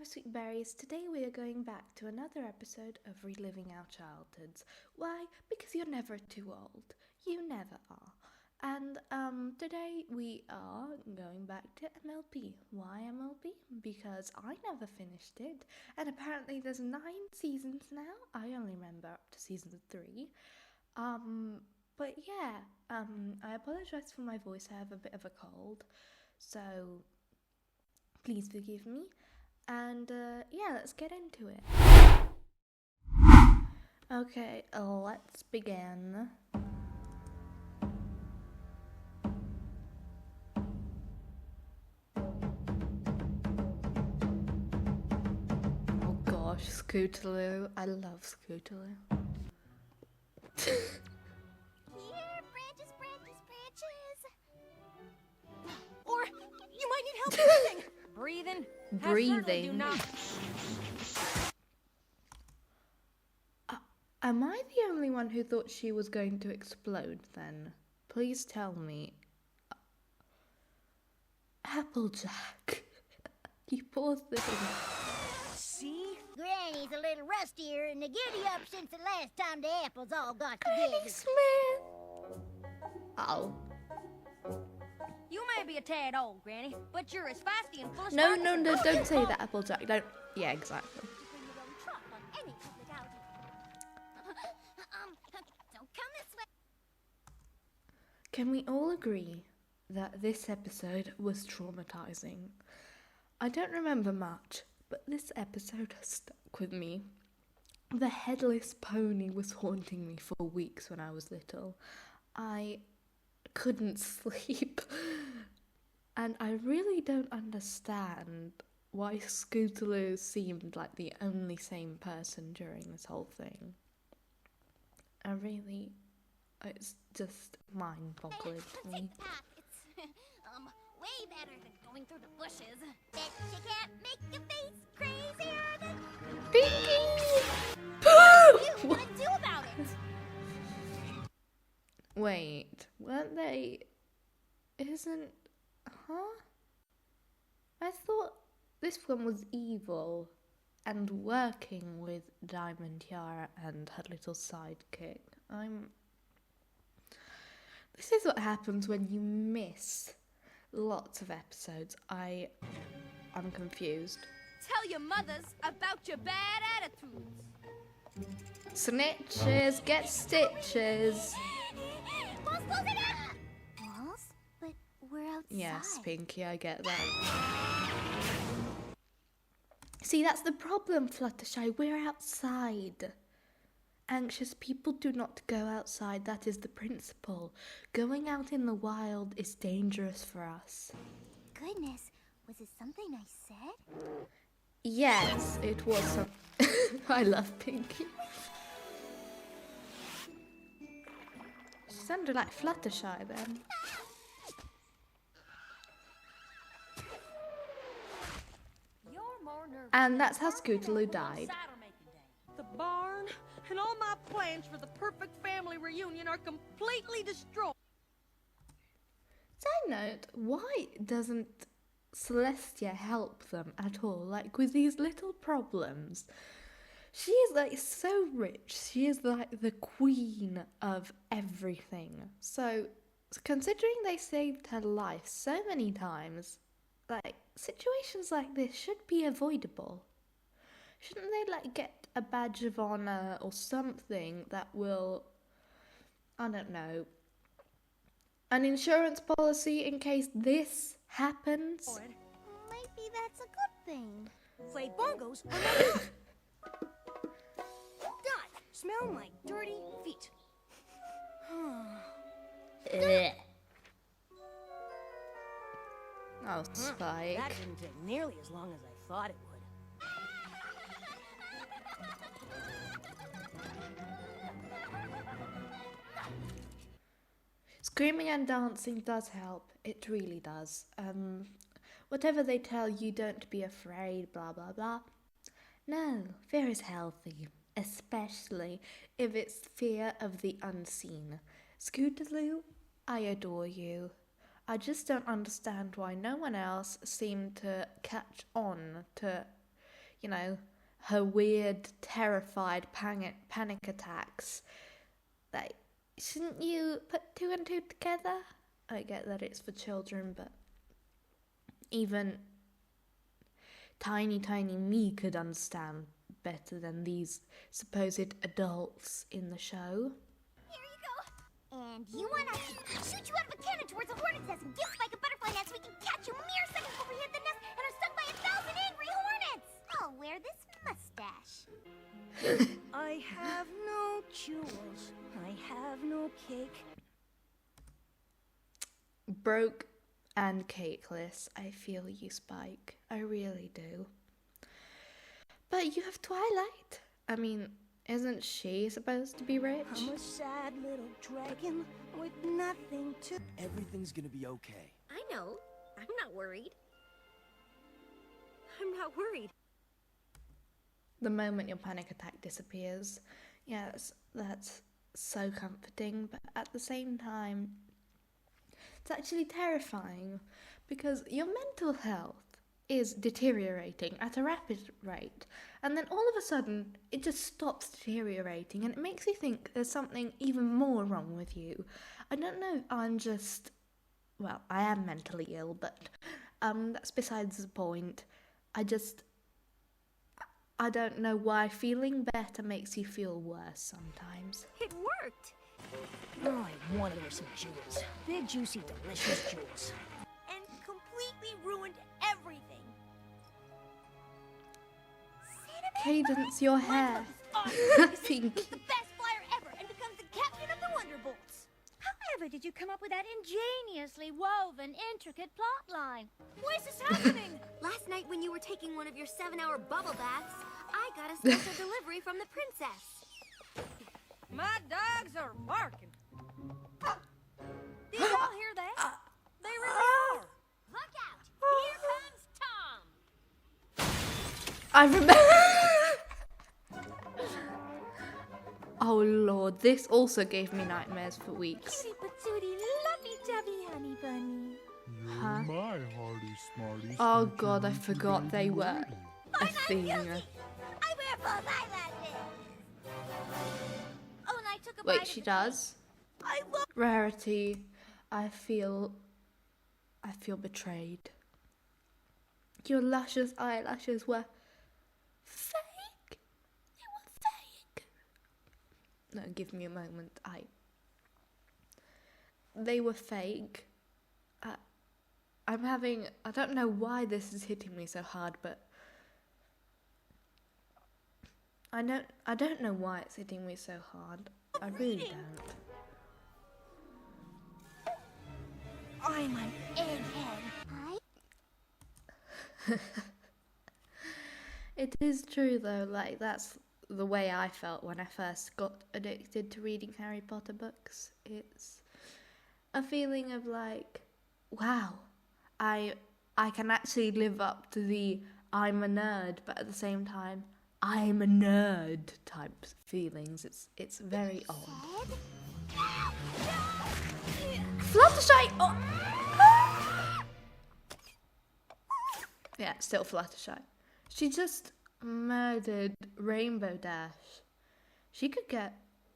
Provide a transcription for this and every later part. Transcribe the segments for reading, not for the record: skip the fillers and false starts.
my sweet berries. Today we are going back to another episode of Reliving Our Childhoods. Why? Because you're never too old. You never are. And today we are going back to MLP. Why MLP? Because I never finished it, and apparently there's 9 seasons now. I only remember up to season 3. But yeah, I apologize for my voice. I have a bit of a cold, so please forgive me. And yeah, let's get into it. Okay, let's begin. Oh gosh, Scootaloo. I love Scootaloo. Or you might need help breathing. Breathing. Do not. Am I the only one who thought she was going to explode then? Please tell me. Applejack. You poor thing. See? Granny's a little rustier and the giddy up since the last time the apples all got Granny together. Smith. Oh. You may be a tad old, Granny, but you're as feisty and full of No, spark- don't say that, Applejack. Don't. Yeah, exactly. Don't come this way. Can we all agree that this episode was traumatizing? I don't remember much, but this episode has stuck with me. The headless pony was haunting me for weeks when I was little. I couldn't sleep. And I really don't understand why Scootaloo seemed like the only sane person during this whole thing. It's just mind-boggling to me. TikTok. It's way better than going through the bushes. Bet you can't make your face crazier than Pinky! you want to do about it. Wait, weren't they... I thought this one was evil and working with Diamond Tiara and her little sidekick. This is what happens when you miss lots of episodes. I'm confused. Tell your mothers about your bad attitudes. Snitches get stitches. Walls, close it up. Walls? But we're outside. Yes, Pinky, I get that. See, that's the problem, Fluttershy. We're outside. Anxious people do not go outside. That is the principle. Going out in the wild is dangerous for us. Goodness, was it something I said? Yes, it was some... I love Pinky. She sounded like Fluttershy then. You're more nervous. And that's how Scootaloo died. The barn and all my plans for the perfect family reunion are completely destroyed. Side note, why doesn't Celestia help them at all? Like, with these little problems. She is, like, so rich. She is, like, the queen of everything. So, considering they saved her life so many times, like, situations like this should be avoidable. Shouldn't they, like, get a badge of honor or something that will, I don't know, an insurance policy in case this happens? Maybe that's a good thing. Played bongos. God, smell my dirty feet. Oh, Spike. That didn't take nearly as long as I thought it would. Screaming and dancing does help. It really does. Whatever they tell you, don't be afraid, blah, blah, blah. No, fear is healthy, especially if it's fear of the unseen. Scootaloo, I adore you. I just don't understand why no one else seemed to catch on to you know, her weird, terrified panic attacks. Like, shouldn't you put two and two together? I get that it's for children, but even tiny me could understand better than these supposed adults in the show. Here you go. And you want us to shoot you out of a cannon towards a hornet's nest and give Spike a butterfly net so we can catch you mere seconds before we hit the nest and are stung by 1,000 angry hornets. I'll wear this mustache. I have no jewels. I have no cake. Broke and cakeless. I feel you, Spike. I really do. But you have Twilight. I mean, isn't she supposed to be rich? I'm a sad little dragon with nothing to... Everything's gonna be okay. I know. I'm not worried. I'm not worried. The moment your panic attack disappears, yes, that's so comforting, but at the same time, it's actually terrifying because your mental health is deteriorating at a rapid rate, and then all of a sudden it just stops deteriorating, and it makes you think there's something even more wrong with you. I don't know if I'm just, well, I am mentally ill, but that's besides the point. I don't know why feeling better makes you feel worse sometimes. It worked. Oh, I wanted her some jewels. Big, juicy, delicious jewels. And completely ruined everything. Cadence, your hair. Pinky. The best flyer ever and becomes the captain of the Wonderbolts. However did you come up with that ingeniously woven, intricate plot line? Why is this happening? Last night when you were taking one of your 7-hour bubble baths, I got a special delivery from the princess. My dogs are barking. Did y'all hear that? They really are. Look out! Here comes Tom. I remember. Oh Lord, this also gave me nightmares for weeks. Cutie patootie, lovey-dovey honey bunny. Huh? My hearty smarty. Oh God, I forgot they were a thing. I wear false eyelashes. Oh, and I took a bite Wait, of she the does? I love Rarity, I feel betrayed. Your luscious eyelashes were fake. They were fake. No, give me a moment. They were fake. I don't know why this is hitting me so hard, but I don't know why it's hitting me so hard. I really don't. I'm an egghead. It is true though, like that's the way I felt when I first got addicted to reading Harry Potter books. It's a feeling of like, wow, I can actually live up to the I'm a nerd, but at the same time, I'm a nerd type feelings. It's very odd. Fluttershy! Oh. Yeah, still Fluttershy. She just murdered Rainbow Dash. She could get,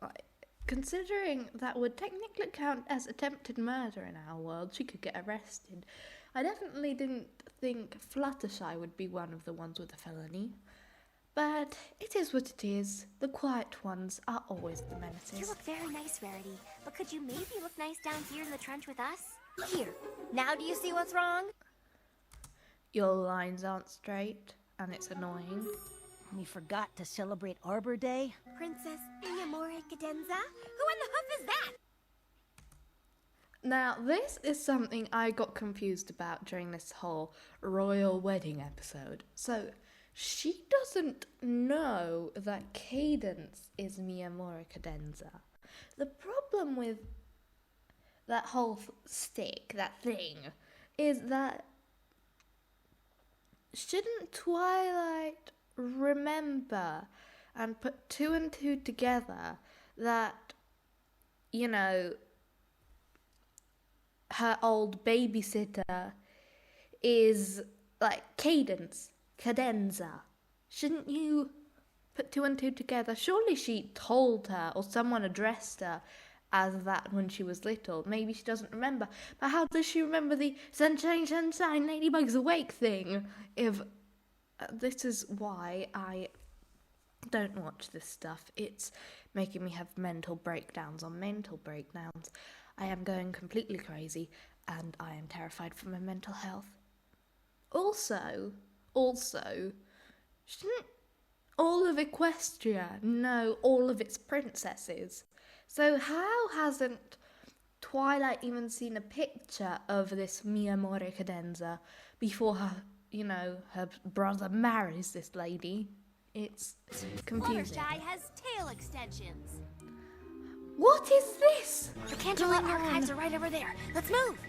like, considering that would technically count as attempted murder in our world, she could get arrested. I definitely didn't think Fluttershy would be one of the ones with a felony. But it is what it is. The quiet ones are always the menaces. You look very nice, Rarity. But could you maybe look nice down here in the trench with us? Here. Now do you see what's wrong? Your lines aren't straight, and it's annoying. We forgot to celebrate Arbor Day. Princess Leonore Cadenza? Who in the hoof is that? Now, this is something I got confused about during this whole royal wedding episode. So, she doesn't know that Cadence is Miyamura Cadenza. The problem with that whole stick, that thing, is that shouldn't Twilight remember and put two and two together that, you know, her old babysitter is like Cadenza. Shouldn't you put two and two together? Surely she told her or someone addressed her as that when she was little. Maybe she doesn't remember. But how does she remember the sunshine, sunshine, ladybug's awake thing? If this is why I don't watch this stuff. It's making me have mental breakdowns on mental breakdowns. I am going completely crazy and I am terrified for my mental health. Also, shouldn't all of Equestria know all of its princesses? So how hasn't Twilight even seen a picture of this Mi Amore Cadenza before her brother marries this lady? It's confusing. Fluttershy has tail extensions. What is this? The Canterlot archives are right over there. Let's move.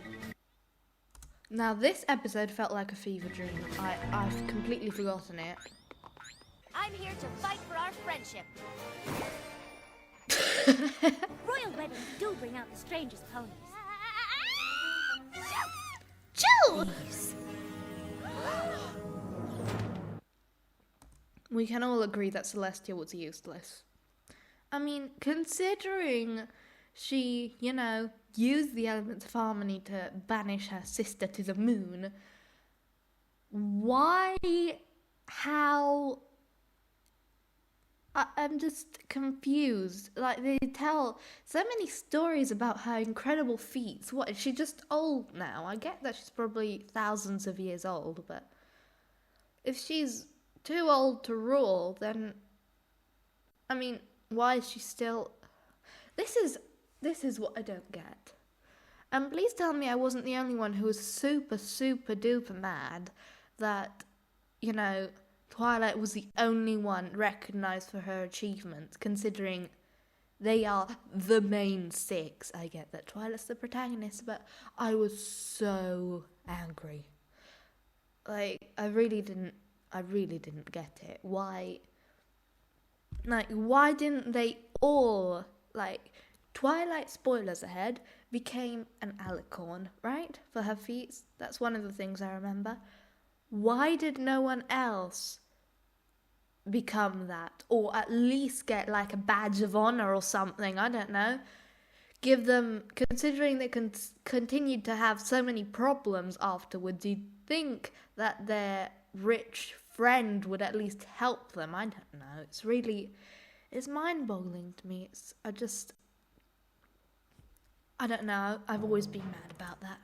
Now this episode felt like a fever dream. I've completely forgotten it. I'm here to fight for our friendship. Royal weddings do bring out the strangest ponies. Jeez! We can all agree that Celestia was useless. I mean, considering she, used the elements of harmony to banish her sister to the moon, I'm just confused. Like, they tell so many stories about her incredible feats. What, is she just old now? I get that she's probably thousands of years old, but if she's too old to rule, then, I mean, why is she still... This is what I don't get. And please tell me I wasn't the only one who was super, super duper mad that, Twilight was the only one recognised for her achievements, considering they are the main six. I get that Twilight's the protagonist, but I was so angry. Like, I really didn't get it. Why didn't they all, Twilight, spoilers ahead, became an alicorn, right? For her feats. That's one of the things I remember. Why did no one else become that? Or at least get, a badge of honor or something, I don't know. Give them, considering they continued to have so many problems afterwards, you'd think that their rich friend would at least help them. I don't know. It's mind-boggling to me. I don't know. I've always been mad about that.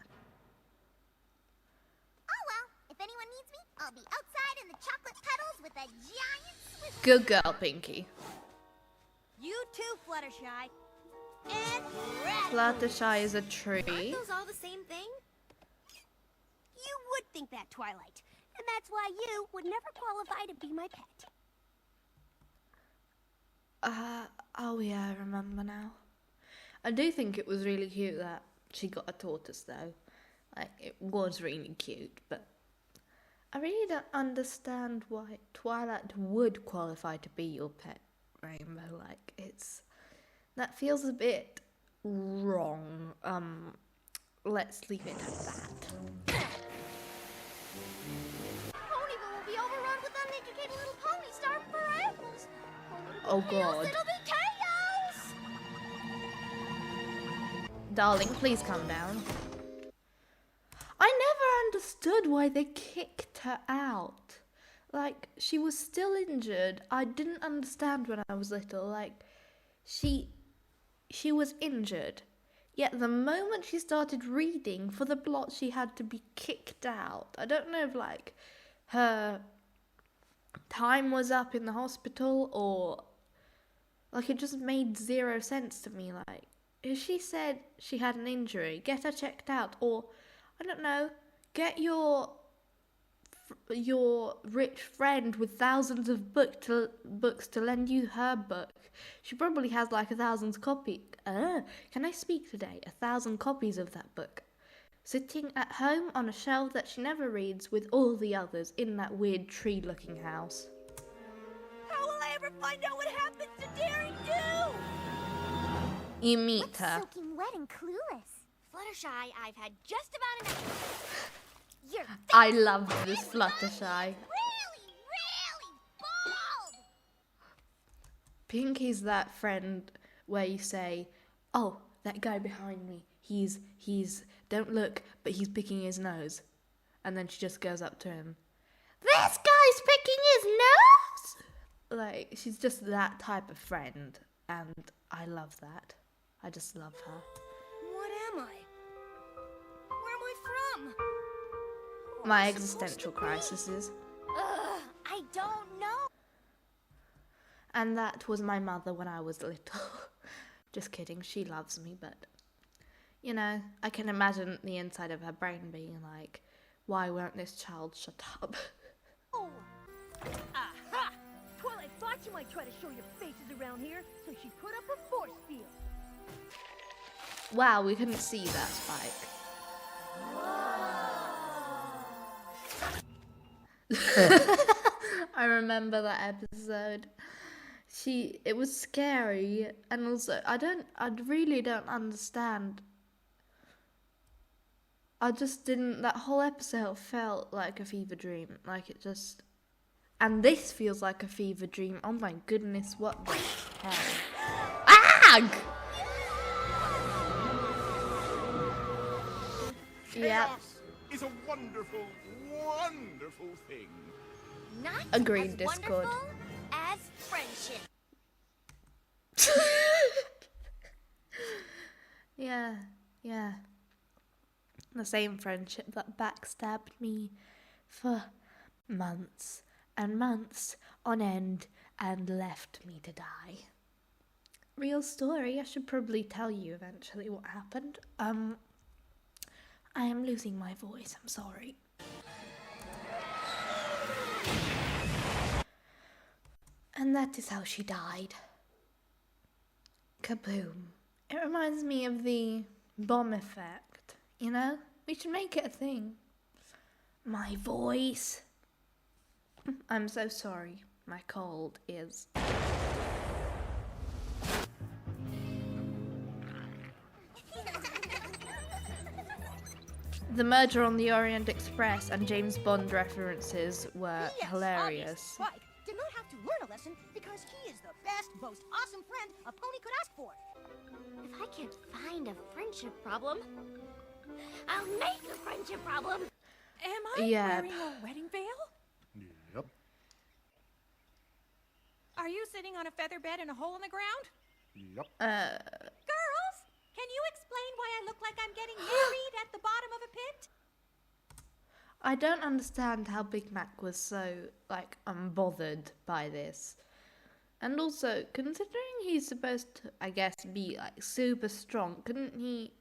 Oh well, if anyone needs me, I'll be outside in the chocolate petals with a giant swivel. Good girl, Pinky. You too, Fluttershy. And red. Fluttershy is a Aren't tree. those all the same thing? You would think that, Twilight. And that's why you would never qualify to be my pet. Oh yeah, I remember now. I do think it was really cute that she got a tortoise, though. It was really cute, but I really don't understand why Twilight would qualify to be your pet, Rainbow. That feels a bit wrong. Let's leave it at that. Ponyville will be overrun with uneducated little ponies starving for apples. Oh God. It'll be chaos! Darling, please calm down. I never understood why they kicked her out. She was still injured. I didn't understand when I was little. She was injured. Yet the moment she started reading for the plot, she had to be kicked out. I don't know if, her time was up in the hospital or... it just made zero sense to me. If she said she had an injury, get her checked out. Or, I don't know, get your rich friend with thousands of books to lend you her book. She probably has 1,000 copies. Can I speak today? 1,000 copies of that book. Sitting at home on a shelf that she never reads with all the others in that weird tree-looking house. How will I ever find out what happens to Daring Do? You meet her. Soaking wet and clueless. Fluttershy, I've had just about enough. You're I love this Fluttershy. really, really Pinky's that friend where you say, oh, that guy behind me, he's, don't look, but he's picking his nose. And then she just goes up to him. This guy's picking his nose? Like, she's just that type of friend. And I love that. I just love her. What am I? Where am I from? My existential crises. I don't know. And that was my mother when I was little. Just kidding, she loves me, but... You know, I can imagine the inside of her brain being like, why won't this child shut up? Oh. Aha! Twilight thought you might try to show your faces around here, so she put up a force field. Wow, we couldn't see that spike. I remember that episode. It was scary, and also I really don't understand. I just didn't, that whole episode felt like a fever dream, like it just, and this feels like a fever dream. Oh my goodness, what the hell? AG! Yeah. Is a wonderful, wonderful thing. Not Agreed, as Discord. wonderful as friendship. Yeah. The same friendship that backstabbed me for months and months on end and left me to die. Real story, I should probably tell you eventually what happened. I am losing my voice, I'm sorry. And that is how she died. Kaboom. It reminds me of the bomb effect, you know? We should make it a thing. My voice. I'm so sorry. My cold is... The Murder on the Orient Express and James Bond references were hilarious. Spike did not have to learn a lesson because he is the best, most awesome friend a pony could ask for. If I can't find a friendship problem, I'll make a friendship problem. Am I Yep. wearing a wedding veil? Yep. Are you sitting on a feather bed in a hole in the ground? Yep. Girls, can you explain why I look like I'm getting married at the bottom of a pit? I don't understand how Big Mac was so, like, unbothered by this. And also, considering he's supposed to, I guess, be, like, super strong, couldn't he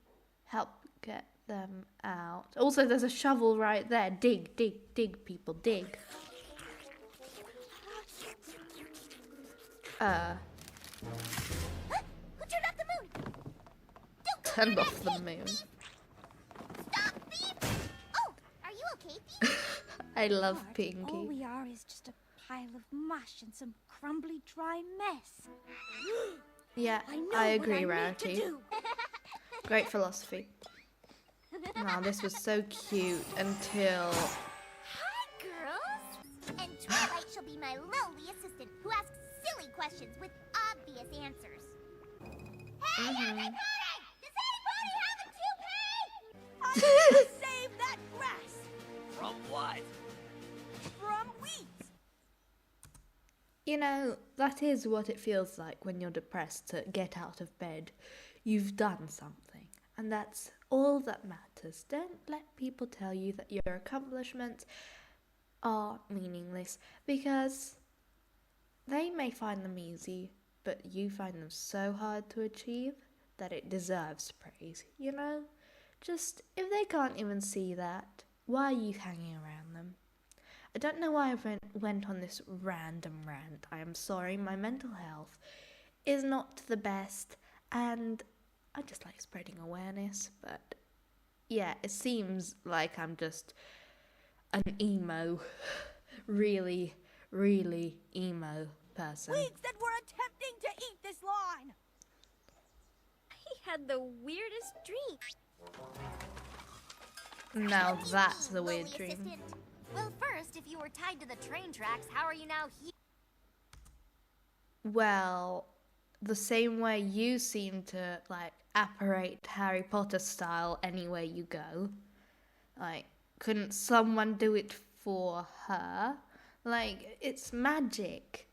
help get them out? Also, there's a shovel right there. Dig, dig, dig, people, dig. Who turned off the moon? Don't go Turned near off that the moon. Stop, thief! Oh, are you okay, thief? I love All Pinky. we are is just a pile of mush and some crumbly, dry mess. Yeah, I know I what agree, I need to Rarity. do. Great philosophy. Wow, this was so cute until... Hi, girls! And Twilight shall be my lowly assistant who asks silly questions with obvious answers. Hey, everybody! Does anybody have a toupee? Save that grass From what? from weeds. You know, that is what it feels like when you're depressed to get out of bed. You've done something, and that's all that matters. Don't let people tell you that your accomplishments are meaningless, because they may find them easy, but you find them so hard to achieve that it deserves praise, you know? Just, if they can't even see that, why are you hanging around them? I don't know why I went on this random rant. I am sorry, my mental health is not the best, and I just like spreading awareness, but yeah, it seems like I'm just an emo, really, really emo person. Weeds that were attempting to eat this line. He had the weirdest dream. Now that's the weird Lowly dream. assistant. Well, first, if you were tied to the train tracks, how are you now here? Well, the same way you seem to, like, apparate Harry Potter style anywhere you go. Like, couldn't someone do it for her? Like, it's magic.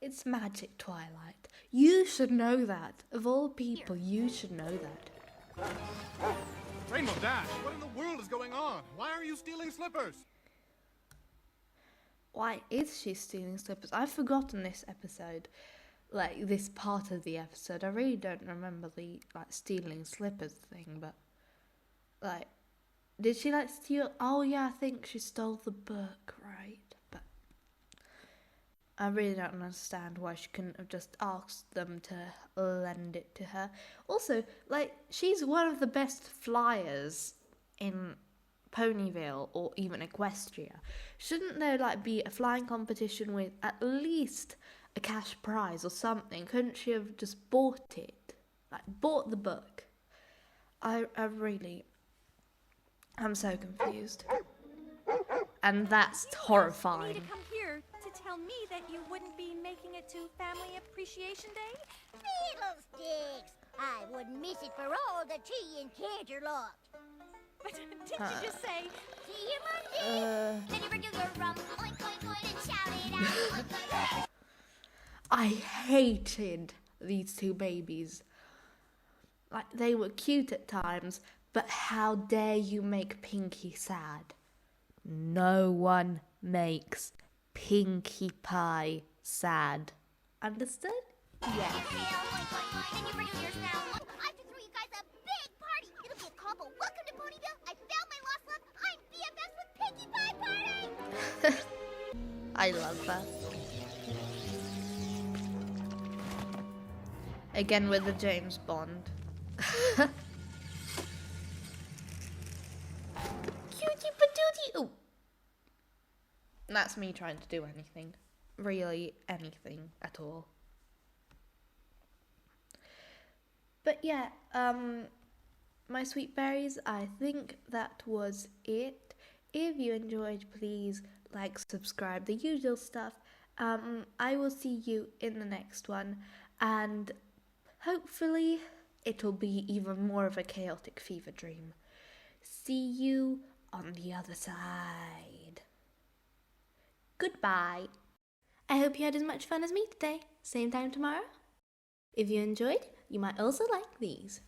It's magic, Twilight. You should know that. Of all people, you should know that. Rainbow Dash, what in the world is going on? Why are you stealing slippers? Why is she stealing slippers? I've forgotten this episode. Like, this part of the episode. I really don't remember the, like, stealing slippers thing, but, like, did she, like, steal? Oh, yeah, I think she stole the book, right? But I really don't understand why she couldn't have just asked them to lend it to her. Also, like, she's one of the best flyers in Ponyville or even Equestria. Shouldn't there, like, be a flying competition with at least a cash prize or something? Couldn't she have just bought it? Like, bought the book? I'm so confused. And that's You horrifying. need to come here to tell me that you wouldn't be making it to Family Appreciation Day? Fiddlesticks! I wouldn't miss it for all the tea and Canterlot. But didn't you just say, See you Monday! Then you bring your rum, oink, oink, oink, and shout it out. Oink, oink, oink. I hated these two babies. Like, they were cute at times, but how dare you make Pinkie sad? No one makes Pinkie Pie sad. Understood? Yes. Then you bring yours now. I have to throw you guys a big party. It'll be a combo. Welcome to Ponyville. I found my lost love. I'm BFFs with Pinkie Pie Party. I love that. Again with the James Bond. Cutie patootie. Oh. That's me trying to do anything. Really anything at all. But yeah, my sweet berries, I think that was it. If you enjoyed, please like, subscribe, the usual stuff. I will see you in the next one, and hopefully it'll be even more of a chaotic fever dream. See you on the other side. Goodbye. I hope you had as much fun as me today. Same time tomorrow. If you enjoyed, you might also like these.